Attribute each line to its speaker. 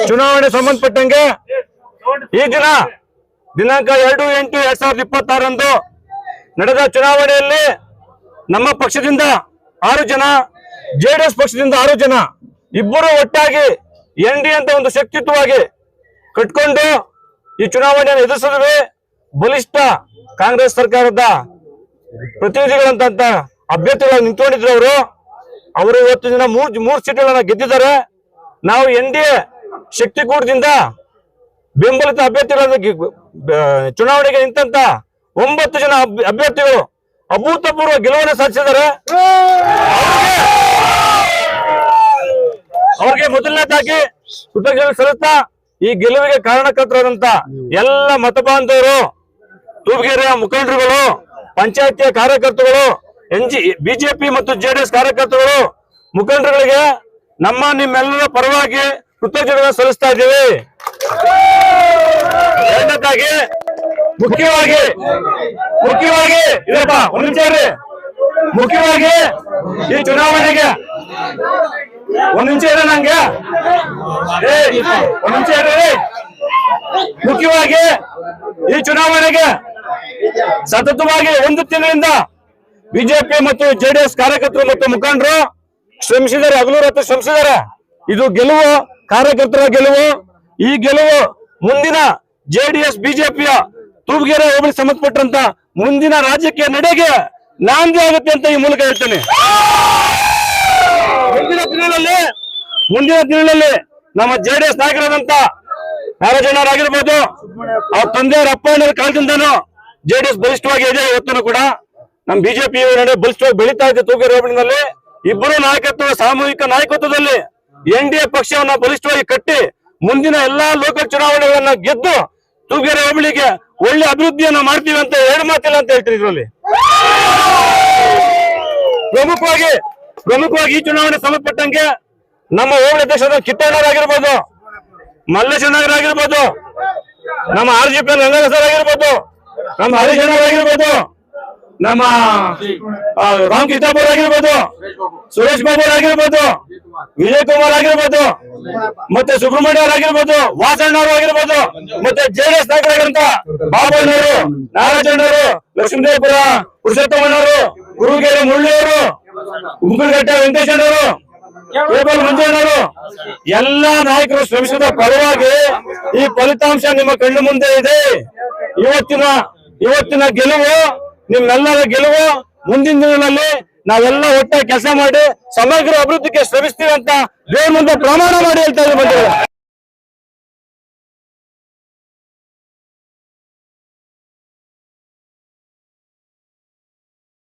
Speaker 1: ಚುನಾವಣೆ ಸಂಬಂಧಪಟ್ಟಂಗೆ ಈ ದಿನಾಂಕ 2/8/2026 ನಡೆದ ಚುನಾವಣೆಯಲ್ಲಿ ನಮ್ಮ ಪಕ್ಷದಿಂದ 6 ಜನ, ಜೆಡಿಎಸ್ ಪಕ್ಷದಿಂದ 6 ಜನ, ಇಬ್ಬರು ಒಟ್ಟಾಗಿ NDA ಅಂತ ಒಂದು ಶಕ್ತಿಯುತವಾಗಿ ಕಟ್ಕೊಂಡು ಈ ಚುನಾವಣೆಯನ್ನು ಎದುರಿಸಿದ್ವಿ. ಬಲಿಷ್ಠ ಕಾಂಗ್ರೆಸ್ ಸರ್ಕಾರದ ಪ್ರತಿನಿಧಿಗಳಂತ ಅಭ್ಯರ್ಥಿಗಳಾಗಿ ನಿಂತ್ಕೊಂಡಿದ್ರು. ಅವರು ಇವತ್ತು ದಿನ ಮೂರು ಸೀಟ್ಗಳನ್ನ ಗೆದ್ದಿದ್ದಾರೆ. ನಾವು NDA ಶಕ್ತಿಕೂಟದಿಂದ ಬೆಂಬಲಿತ ಅಭ್ಯರ್ಥಿಗಳನ್ನ ಚುನಾವಣೆಗೆ ನಿಂತ 9 ಜನ ಅಭ್ಯರ್ಥಿಗಳು ಅಭೂತಪೂರ್ವ ಗೆಲುವನ್ನು ಸಾಧಿಸಿದ್ದಾರೆ. ಅವ್ರಿಗೆ ಮೊದಲನೇದಾಗಿ ಕೃತಜ್ಞತೆ ಸಲ್ಲಿಸ್ತಾ ಈ ಗೆಲುವಿಗೆ ಕಾರಣಕರ್ತರಾದಂತ ಎಲ್ಲ ಮತ ಬಾಂಧವರು, ತೂಬಗೆರೆಯ ಮುಖಂಡರುಗಳು, ಪಂಚಾಯತಿಯ ಕಾರ್ಯಕರ್ತರುಗಳು, ಬಿಜೆಪಿ ಮತ್ತು JDS ಕಾರ್ಯಕರ್ತರುಗಳು, ಮುಖಂಡರುಗಳಿಗೆ ನಿಮ್ಮೆಲ್ಲರ ಪರವಾಗಿ ಕೃತಜ್ಞತೆ ಸಲ್ಲಿಸ್ತಾ ಇದ್ದೀವಿ. ಎರಡನೇದಾಗಿ ಮುಖ್ಯವಾಗಿ ಇದಪ್ಪ ಒಂದು ನಿಮಿಷ ರೀ, ಮುಖ್ಯವಾಗಿ ಈ ಚುನಾವಣೆಗೆ ಒಂದ್ ನಿಮಿಷ ಇದೆ ನಂಗೆ, ಒಂದ್ ನಿಮಿಷ ಇರಿ. ಮುಖ್ಯವಾಗಿ ಈ ಚುನಾವಣೆಗೆ ಸತತವಾಗಿ 1 ತಿಂಗಳಿಂದ ಬಿಜೆಪಿ ಮತ್ತು JDS ಕಾರ್ಯಕರ್ತರು ಮತ್ತು ಮುಖಂಡರು ಶ್ರಮಿಸಿದ್ದಾರೆ, ಹಗಲು ರಾತ್ರಿ ಶ್ರಮಿಸಿದ್ದಾರೆ. ಇದು ಗೆಲುವು ಕಾರ್ಯಕರ್ತರ ಗೆಲುವು. ಈ ಗೆಲುವು ಮುಂದಿನ JDS ಬಿಜೆಪಿಯ ತೂಬಗೆರೆ ಹೋಬಳಿ ಸಂಬಂಧಪಟ್ಟಂತ ಮುಂದಿನ ರಾಜಕೀಯ ನಡೆಗೆ ನಾಂದಿ ಆಗುತ್ತೆ ಅಂತ ಈ ಮೂಲಕ ಹೇಳ್ತೇನೆ. ಮುಂದಿನ ದಿನಗಳಲ್ಲಿ ನಮ್ಮ JDS ನಾಯಕರಾದಂತ ನಾರಾಯಣರಾಗಿರ್ಬೋದು, ಅವ್ರ ತಂದೆಯವರ ಅಪ್ಪಣ್ಣರ ಕಾಲದಿಂದನೂ JDS ಬಲಿಷ್ಠವಾಗಿ ಇದೆ. ಇವತ್ತೂ ಕೂಡ ನಮ್ಮ ಬಿಜೆಪಿ ನಡೆ ಬಲಿಷ್ಠವಾಗಿ ಬೆಳೀತಾ ಇದೆ. ತೂಬಗೆರೆ ಹೋಬಳಿನಲ್ಲಿ ಇಬ್ಬರು ನಾಯಕತ್ವ, ಸಾಮೂಹಿಕ ನಾಯಕತ್ವದಲ್ಲಿ NDA ಪಕ್ಷವನ್ನ ಬಲಿಷ್ಠವಾಗಿ ಕಟ್ಟಿ ಮುಂದಿನ ಎಲ್ಲಾ ಲೋಕಲ್ ಚುನಾವಣೆಗಳನ್ನ ಗೆದ್ದು ತೂಬಗೆರೆ ಹೋಬಳಿಗೆ ಒಳ್ಳೆ ಅಭಿವೃದ್ಧಿಯನ್ನ ಮಾಡ್ತೀವಿ ಅಂತ 2 ಮಾತಿಲ್ಲ ಅಂತ ಹೇಳ್ತೀವಿ. ಇದರಲ್ಲಿ ಪ್ರಮುಖವಾಗಿ ಈ ಚುನಾವಣೆ ಸಂಬಂಧಪಟ್ಟಂಗೆ ನಮ್ಮ ಹೋಬಳಿ ಅಧ್ಯಕ್ಷರಾದ ಕಿತ್ತಣ್ಣರಾಗಿರ್ಬೋದು, ಮಲ್ಲೇಶಣ್ಣರಾಗಿರ್ಬೋದು, ನಮ್ಮ RGP ಗಂಗಾಧರ್ ಆಗಿರ್ಬೋದು, ನಮ್ಮ ಹರೀಶಣ್ಣರಾಗಿರ್ಬೋದು, ನಮ್ಮ ರಾಮ್ ಕಿತಾಪುರ್ ಆಗಿರ್ಬೋದು, ಸುರೇಶ್ ಬಾಬು ಆಗಿರ್ಬೋದು, ವಿಜಯ್ ಕುಮಾರ್ ಆಗಿರ್ಬೋದು, ಮತ್ತೆ ಸುಬ್ರಹ್ಮಣ್ಯ ಆಗಿರ್ಬೋದು, ವಾಸಣ್ಣವರು ಆಗಿರ್ಬೋದು, ಮತ್ತೆ JDS ನಾಯಕರಾಗಿರಂತ ಬಾಬಣ್ಣವರು, ನಾರಾಯಣರು, ಲಕ್ಷ್ಮೀದೇವಪುರ ಪುರುಷೋತ್ತಮಣ್ಣವರು, ಗುರುಗೆರೆ ಮುರಳಿಯವರು, ಉಂಗುಳಗಟ್ಟೆ ವೆಂಕಟೇಶಣ್ಣವರು, ಕೇಬಲ್ ಮಂಜಣ್ಣವರು, ಎಲ್ಲಾ ನಾಯಕರು ಶ್ರಮಿಸಿದ ಫಲವಾಗಿ ಈ ಫಲಿತಾಂಶ ನಿಮ್ಮ ಕಣ್ಣು ಮುಂದೆ ಇದೆ. ಇವತ್ತಿನ ಗೆಲುವು ನಿಮ್ಮೆಲ್ಲರ ಗೆಲುವು. ಮುಂದಿನ ದಿನಗಳಲ್ಲಿ ನಾವೆಲ್ಲ ಒಟ್ಟಾಗಿ ಕೆಲಸ ಮಾಡಿ ಸಮಗ್ರ ಅಭಿವೃದ್ಧಿಗೆ ಶ್ರಮಿಸ್ತೀವಿ ಅಂತ ದೇವ್ರ ಮುಂದೆ ಪ್ರಮಾಣ ಮಾಡಿ ಹೇಳ್ತಾ ಇದ್ದೀವಿ.